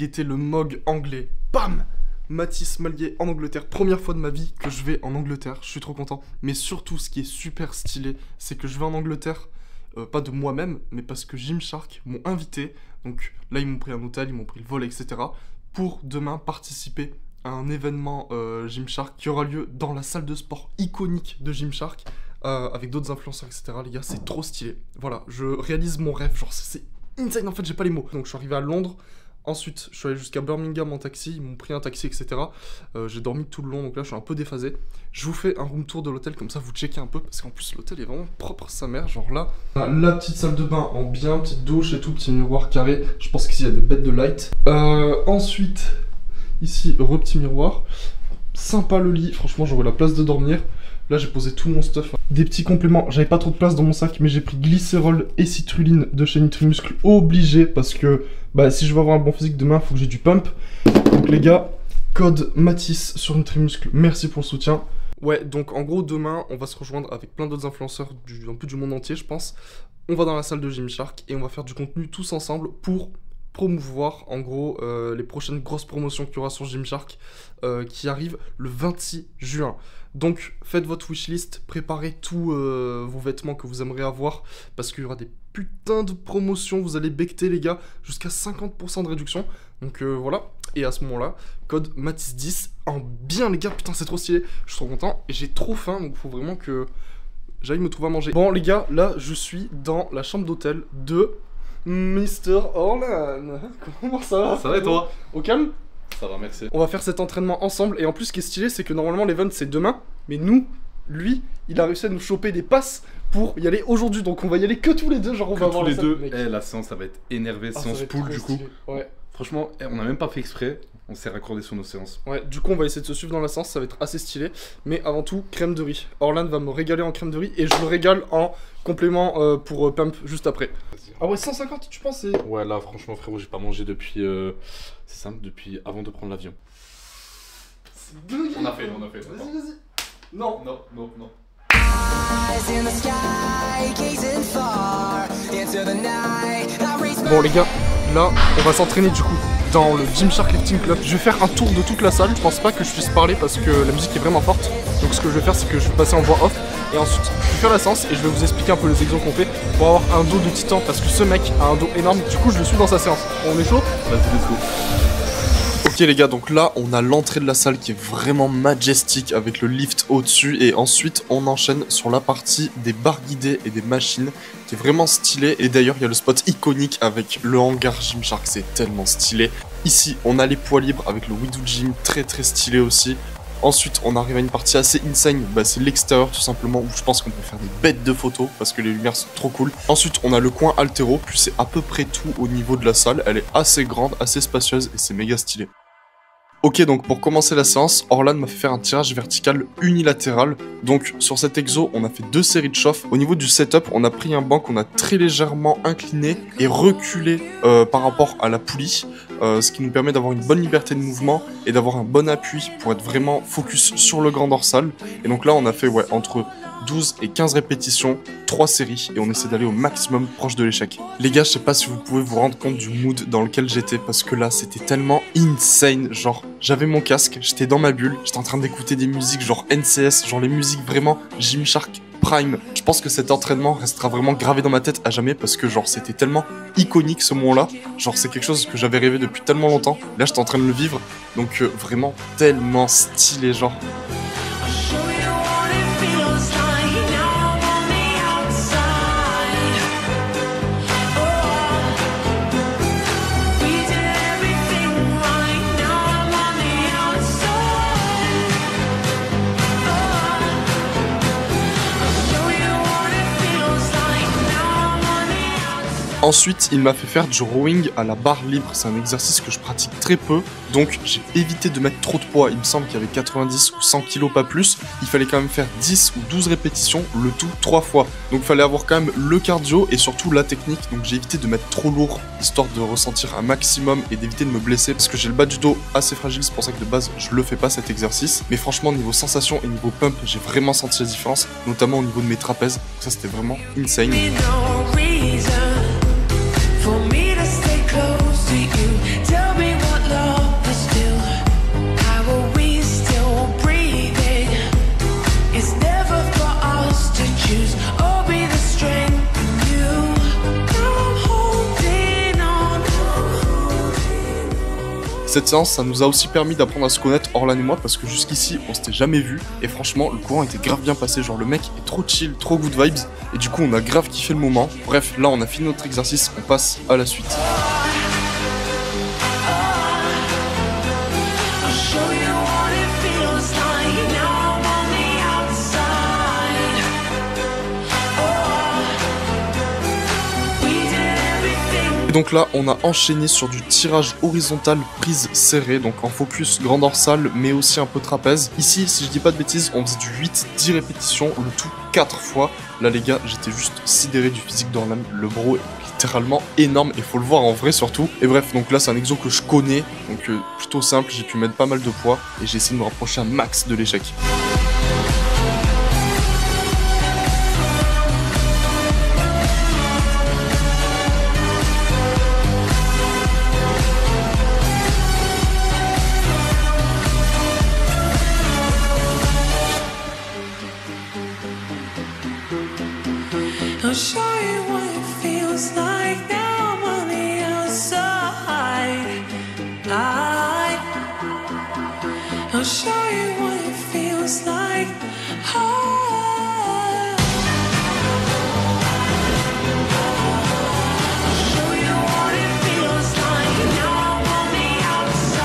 guetter le MOG anglais. Bam! Mathis Mallier en Angleterre, première fois de ma vie que je vais en Angleterre, je suis trop content. Mais surtout, ce qui est super stylé, c'est que je vais en Angleterre, pas de moi-même, mais parce que Gymshark m'ont invité. Donc là, ils m'ont pris un hôtel, ils m'ont pris le vol, etc. pour demain participer à un événement Gymshark qui aura lieu dans la salle de sport iconique de Gymshark, avec d'autres influenceurs, etc. Les gars, c'est trop stylé. Voilà, je réalise mon rêve, genre c'est insane, en fait, j'ai pas les mots. Donc je suis arrivé à Londres. Ensuite, je suis allé jusqu'à Birmingham en taxi, ils m'ont pris un taxi, etc. J'ai dormi tout le long, donc là, je suis un peu déphasé. Je vous fais un room tour de l'hôtel, comme ça, vous checkez un peu, parce qu'en plus, l'hôtel est vraiment propre, sa mère. Genre là, la petite salle de bain en bien, petite douche et tout, petit miroir carré. Je pense qu'ici, il y a des bêtes de light. Ensuite, ici, petit miroir. Sympa le lit, franchement, j'aurais la place de dormir. Là, j'ai posé tout mon stuff. Des petits compléments. J'avais pas trop de place dans mon sac, mais j'ai pris glycérol et citrulline de chez Nutrimuscle obligé parce que si je veux avoir un bon physique demain, il faut que j'ai du pump. Donc les gars, code Mathis sur Nutrimuscle. Merci pour le soutien. Ouais, donc en gros, demain, on va se rejoindre avec plein d'autres influenceurs un peu du monde entier, je pense. On va dans la salle de Gymshark et on va faire du contenu tous ensemble pour promouvoir en gros les prochaines grosses promotions qu'il y aura sur Gymshark qui arrivent le 26 juin. Donc faites votre wishlist, préparez tous vos vêtements que vous aimeriez avoir parce qu'il y aura des putains de promotions, vous allez becter les gars, jusqu'à 50% de réduction. Donc voilà, et à ce moment-là, code Mathis10 en bien les gars, putain c'est trop stylé, je suis trop content et j'ai trop faim donc faut vraiment que j'aille me trouver à manger. Bon les gars, là je suis dans la chambre d'hôtel de Mr. Orlan. Comment ça va? Ça va et toi? Au calme? Ça va, merci. On va faire cet entraînement ensemble et en plus ce qui est stylé c'est que normalement l'event c'est demain, mais lui, il a réussi à nous choper des passes pour y aller aujourd'hui, donc on va y aller que tous les deux, genre on va avoir tous les deux. La séance ça va être énervé, séance pool du coup. Ouais. Franchement, on a même pas fait exprès, on s'est raccordé sur nos séances. Ouais, du coup on va essayer de se suivre dans la séance, ça va être assez stylé. Mais avant tout, crème de riz. Orlan va me régaler en crème de riz et je le régale en complément pour pump juste après. Ah ouais, 150 tu penses? Ouais là franchement frérot, j'ai pas mangé depuis... c'est simple, depuis avant de prendre l'avion. On a fait. Vas-y. Non. Bon les gars, là on va s'entraîner du coup dans le Gymshark Lifting Club. Je vais faire un tour de toute la salle, je pense pas que je puisse parler parce que la musique est vraiment forte. Donc ce que je vais faire c'est que je vais passer en voix off et ensuite je vais faire la séance et je vais vous expliquer un peu les exos qu'on fait pour avoir un dos de titan parce que ce mec a un dos énorme. Du coup je le suis dans sa séance. On est chaud? Vas-y, let's go. Ok les gars, donc là on a l'entrée de la salle qui est vraiment majestique avec le lift au-dessus et ensuite on enchaîne sur la partie des barres guidées et des machines qui est vraiment stylé. Et d'ailleurs il y a le spot iconique avec le hangar Gymshark, c'est tellement stylé. Ici on a les poids libres avec le We Do Gym, très stylé aussi. Ensuite on arrive à une partie assez insane, c'est l'extérieur tout simplement où je pense qu'on peut faire des bêtes de photos parce que les lumières sont trop cool. Ensuite on a le coin haltéro, puis c'est à peu près tout au niveau de la salle, elle est assez grande, assez spacieuse et c'est méga stylé. Ok, donc pour commencer la séance, Orlan m'a fait faire un tirage vertical unilatéral. Donc sur cet exo, on a fait 2 séries de chauffe. Au niveau du setup, on a pris un banc qu'on a très légèrement incliné et reculé par rapport à la poulie. Ce qui nous permet d'avoir une bonne liberté de mouvement et d'avoir un bon appui pour être vraiment focus sur le grand dorsal. Et donc là, on a fait entre 12 et 15 répétitions, 3 séries, et on essaie d'aller au maximum proche de l'échec. Les gars, je sais pas si vous pouvez vous rendre compte du mood dans lequel j'étais, parce que là, c'était tellement insane, genre, j'avais mon casque, j'étais dans ma bulle, j'étais en train d'écouter des musiques genre NCS, genre les musiques vraiment Gymshark Prime. Je pense que cet entraînement restera vraiment gravé dans ma tête à jamais, parce que genre, c'était tellement iconique ce moment-là, genre, c'est quelque chose que j'avais rêvé depuis tellement longtemps, là, j'étais en train de le vivre, donc vraiment tellement stylé, genre. Ensuite, il m'a fait faire du rowing à la barre libre. C'est un exercice que je pratique très peu, donc j'ai évité de mettre trop de poids. Il me semble qu'il y avait 90 ou 100 kg, pas plus. Il fallait quand même faire 10 ou 12 répétitions, le tout 3 fois. Donc il fallait avoir quand même le cardio et surtout la technique. Donc j'ai évité de mettre trop lourd, histoire de ressentir un maximum et d'éviter de me blesser. Parce que j'ai le bas du dos assez fragile, c'est pour ça que de base, je le fais pas cet exercice. Mais franchement, niveau sensation et niveau pump, j'ai vraiment senti la différence, notamment au niveau de mes trapèzes. Donc ça, c'était vraiment insane. For me to stay close to you, tell me what Cette séance, ça nous a aussi permis d'apprendre à se connaître, Orlan et moi, parce que jusqu'ici, on s'était jamais vu. Et franchement, le courant était grave bien passé. Genre, le mec est trop chill, trop good vibes. Et du coup, on a grave kiffé le moment. Bref, là, on a fini notre exercice. On passe à la suite. Et donc là, on a enchaîné sur du tirage horizontal, prise serrée, donc en focus, grand dorsal, mais aussi un peu trapèze. Ici, si je dis pas de bêtises, on faisait du 8-10 répétitions, le tout 4 fois. Là les gars, j'étais juste sidéré du physique d'Orlan, le bro est littéralement énorme, et faut le voir en vrai surtout. Et bref, donc là c'est un exo que je connais, donc plutôt simple, j'ai pu mettre pas mal de poids, et j'ai essayé de me rapprocher un max de l'échec. I'll show you what it feels like now I'm on the outside. I'll show you what it feels like. I'll show you what it feels like now I'm on the outside.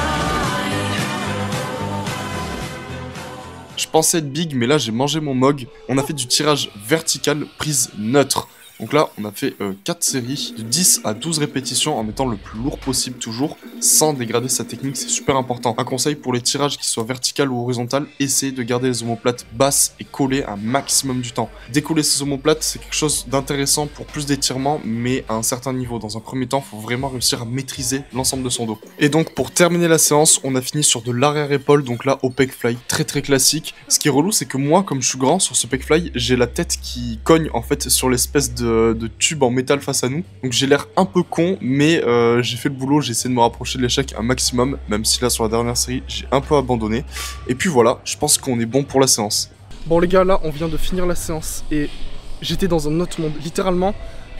Je pensais être big, mais là j'ai mangé mon mog. On a fait du tirage vertical, prise neutre. Donc là, on a fait 4 séries de 10 à 12 répétitions en mettant le plus lourd possible toujours, sans dégrader sa technique, c'est super important. Un conseil pour les tirages qui soient verticales ou horizontales, essayez de garder les omoplates basses et collées un maximum du temps. Décoller ces omoplates, c'est quelque chose d'intéressant pour plus d'étirement, mais à un certain niveau. Dans un premier temps, il faut vraiment réussir à maîtriser l'ensemble de son dos. Et donc, pour terminer la séance, on a fini sur de l'arrière-épaule, donc là, au pec fly, très classique. Ce qui est relou, c'est que moi, comme je suis grand, sur ce pec fly, j'ai la tête qui cogne en fait sur l'espèce de tube en métal face à nous. Donc j'ai l'air un peu con, mais j'ai fait le boulot, j'ai essayé de me rapprocher de l'échec un maximum, même si là sur la dernière série j'ai un peu abandonné. Et puis voilà, je pense qu'on est bon pour la séance. Bon les gars, là on vient de finir la séance et j'étais dans un autre monde, littéralement.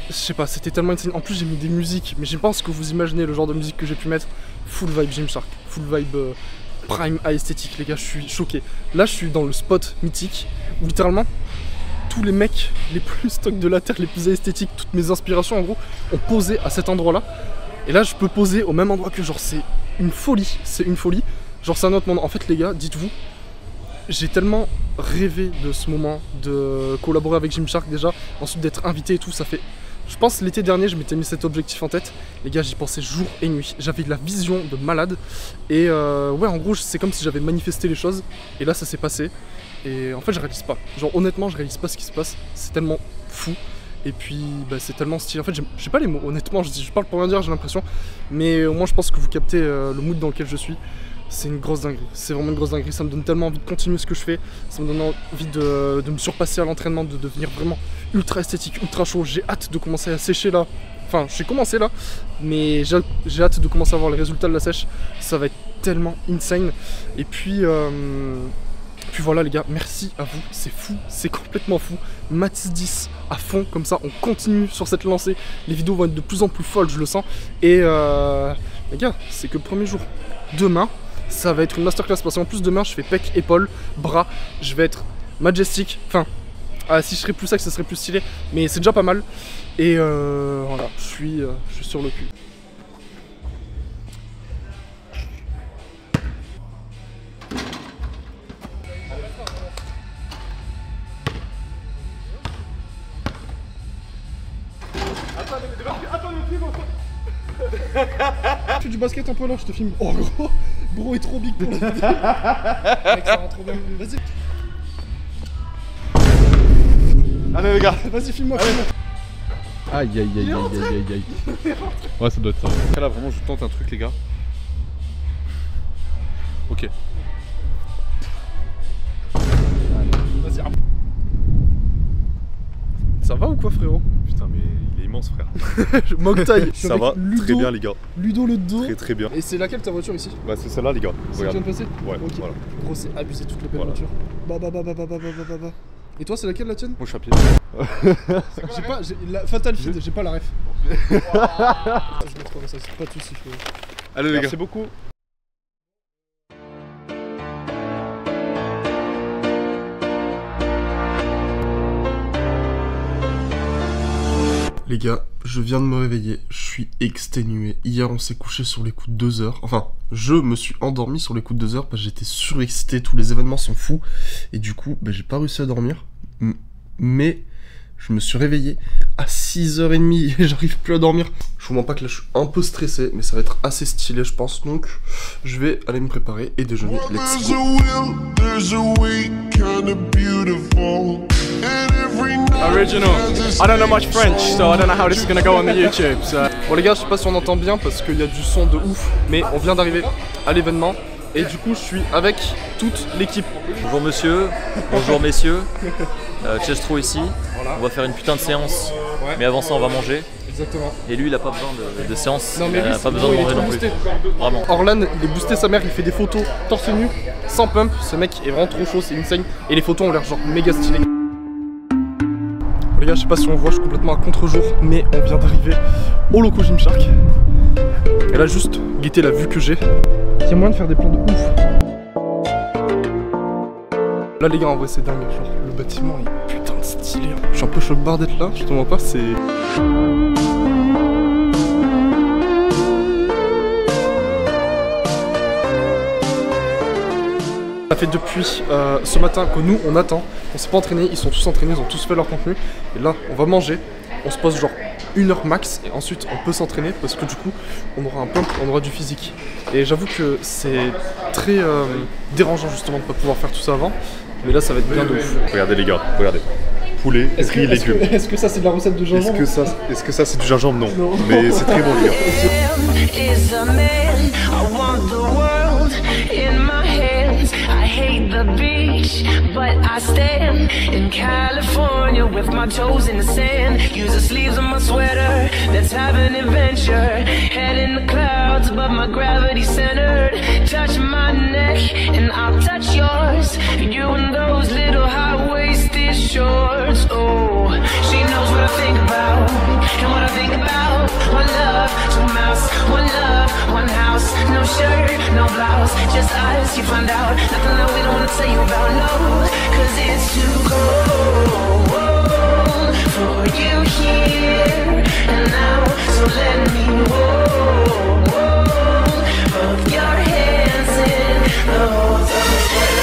Je sais pas, c'était tellement insane. En plus j'ai mis des musiques, mais je pense que vous imaginez le genre de musique que j'ai pu mettre. Full vibe Gymshark, full vibe prime high esthétique les gars, je suis choqué. Là je suis dans le spot mythique où littéralement tous les mecs les plus stock de la terre, les plus esthétiques, toutes mes inspirations en gros ont posé à cet endroit là. Et là je peux poser au même endroit que genre c'est une folie, genre c'est un autre monde. En fait les gars, dites-vous, j'ai tellement rêvé de ce moment, de collaborer avec Gymshark déjà, ensuite d'être invité et tout, ça fait... Je pense l'été dernier je m'étais mis cet objectif en tête, les gars j'y pensais jour et nuit, j'avais de la vision de malade et ouais en gros c'est comme si j'avais manifesté les choses et là ça s'est passé. Et en fait je réalise pas, genre honnêtement je réalise pas ce qui se passe, c'est tellement fou. Et puis bah, c'est tellement stylé, en fait j'ai pas les mots, honnêtement je parle pour rien dire j'ai l'impression. Mais au moins je pense que vous captez le mood dans lequel je suis. C'est une grosse dinguerie, c'est vraiment une grosse dinguerie, ça me donne tellement envie de continuer ce que je fais. Ça me donne envie de me surpasser à l'entraînement, de devenir vraiment ultra esthétique, ultra chaud. J'ai hâte de commencer à sécher là. Enfin j'ai commencé là, mais j'ai hâte de commencer à voir les résultats de la sèche. Ça va être tellement insane. Et puis voilà les gars, merci à vous, c'est fou, c'est complètement fou. Mathis 10 à fond, comme ça on continue sur cette lancée. Les vidéos vont être de plus en plus folles, je le sens. Et les gars, c'est que le premier jour. Demain, ça va être une masterclass parce qu'en plus demain je fais pec, épaule, bras. Je vais être majestic, enfin, si je serais plus sec ça serait plus stylé. Mais c'est déjà pas mal. Et voilà, je suis sur le cul. Je fais du basket un peu là, je te filme. Oh gros, bro est trop big pour la vidéo. Mec, ça rend trop bien. Vas-y. Allez les gars, vas-y filme-moi. Aïe aïe aïe aïe aïe aïe. Ouais ça doit être ça. Là vraiment je tente un truc les gars. Ok. Vas-y. Ça va ou quoi frérot? Putain mais il est immense frère. Mog taille. Ça va Ludo, très bien les gars. Ludo le dos. Très bien. Et c'est laquelle ta voiture ici? Bah c'est celle-là les gars. C'est que tu viens de passer? Ouais, ok. voilà. Gros c'est abusé toutes les belles voitures. Bah. Et toi c'est laquelle la tienne? Moi je suis à pied. J'ai pas, la Fatal Feed, j'ai pas la ref. Je vais te ça, c'est pas de soucis frérot. Allez les gars. Merci beaucoup. Les gars, je viens de me réveiller, je suis exténué. Hier on s'est couché sur les coups de 2 heures. Enfin, je me suis endormi sur les coups de 2 heures parce que j'étais surexcité, tous les événements sont fous. Et du coup, j'ai pas réussi à dormir. Mais je me suis réveillé à 6h30 et j'arrive plus à dormir. Je vous mens pas que là je suis un peu stressé, mais ça va être assez stylé je pense. Donc je vais aller me préparer et déjeuner. Let's go. Original. I don't know much French, so I don't know how this is gonna go on the YouTube. So. Bon les gars, je sais pas si on entend bien parce qu'il y a du son de ouf, mais on vient d'arriver à l'événement et du coup je suis avec toute l'équipe. Bonjour monsieur, bonjour messieurs, Chestro ici, voilà. On va faire une putain de séance, ouais. Mais avant ça on va manger. Exactement. Et lui il a pas besoin de séance, non, mais il a pas besoin de manger non plus. Vraiment. Orlan il est boosté sa mère, il fait des photos torse nu, sans pump, ce mec est vraiment trop chaud, c'est insane. Et les photos ont l'air genre méga stylées. Les gars, je sais pas si on voit, je suis complètement à contre-jour, mais on vient d'arriver au Loco Gymshark. Et là, juste, guettez la vue que j'ai. Il y a moyen de faire des plans de ouf. Là, les gars, en vrai, c'est dingue. Genre, le bâtiment est putain de stylé. Je suis un peu choc barre d'être là, je te vois pas, c'est. Ça fait depuis ce matin que nous on attend, on s'est pas entraîné, ils sont tous entraînés, ils ont tous fait leur contenu. Et là on va manger, on se pose genre 1 heure max et ensuite on peut s'entraîner parce que du coup on aura un pump, on aura du physique. Et j'avoue que c'est très dérangeant justement de pas pouvoir faire tout ça avant. Mais là ça va être bien de ouf. Regardez les gars, regardez. Poulet, riz, légumes. Est-ce que ça c'est de la recette de gingembre? Est-ce que ça c'est du gingembre? Non. Mais c'est très bon les gars. I hate the beach, but I stand in California with my toes in the sand. Use the sleeves of my sweater, let's have an adventure. Head in the clouds, but my gravity centered. Touch my neck, and I'll touch yours. You and those little high-waisted shorts. Oh, she knows what I think about, and what I think about. One love, 2 mouths, 1 love, 1 house. No shirt, no blouse, just us, you find out. Nothing that we don't wanna tell you about, no. Cause it's too cold for you here and now. So let me hold both your hands in the holds of my sweater.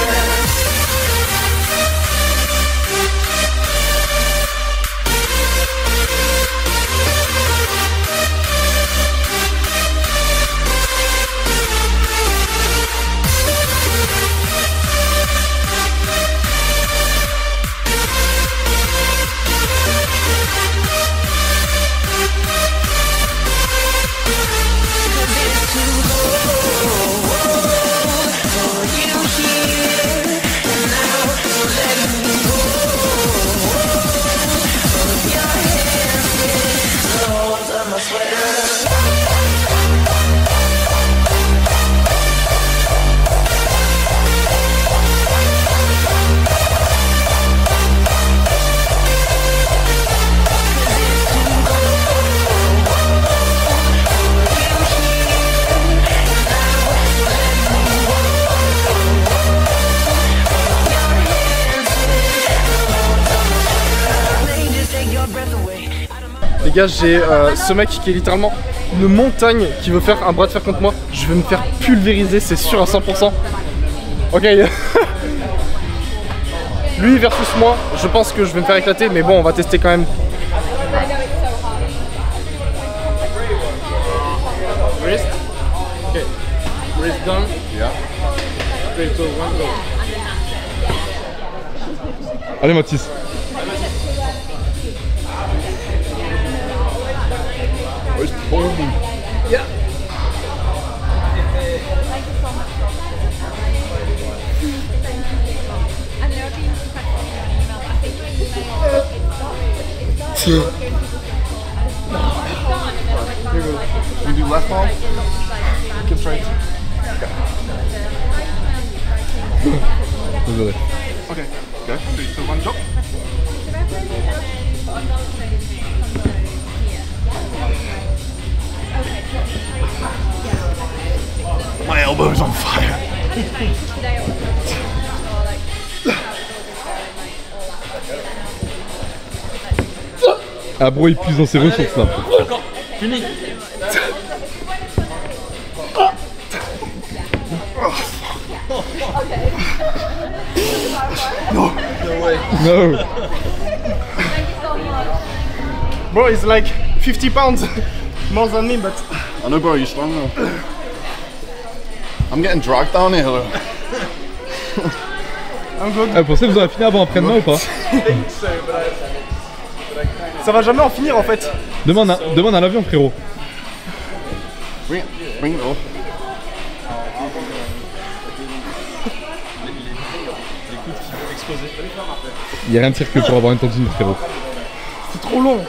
Les gars, j'ai ce mec qui est littéralement une montagne qui veut faire un bras de fer contre moi. Je vais me faire pulvériser, c'est sûr à 100%. Ok. Lui versus moi, je pense que je vais me faire éclater, mais bon, on va tester quand même. Wrist. Ok. Wrist down. Yeah. Straight to 1 go. Allez Mathis. Yeah. We do left arm. Get straight. Désolé. Okay. Okay. So 1 jump. My elbow's on fire. Ah bro, il puise dans ses ressources là. Encore. Fini. No. No. Bro, it's like 50 pounds more than me, but I know, bro, you're strong though. I'm getting dragged down here though. I'm good. Ah, vous pensez que vous aurez fini avant après-demain ou pas? Ça va jamais en finir en fait. Demande à l'avion, frérot. Bring it up. Il y a rien de pire que pour avoir une tendinite, frérot. C'est trop long.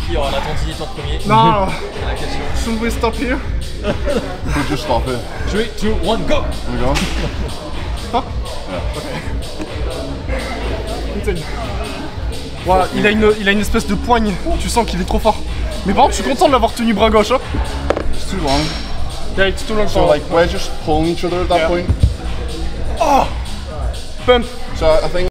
Qui aura la tendinite en premier? Non. La question. Should we stop here? We'll just stop it. 3, 2, 1, go! There we go. Stop. Continue. Voilà, il a une espèce de poigne. Tu sens qu'il est trop fort. Mais par contre, je suis content de l'avoir tenu bras gauche. Hein. It's too long. Yeah, it's too long So for like we're just pulling each other at that point. Oh! Pump. So I think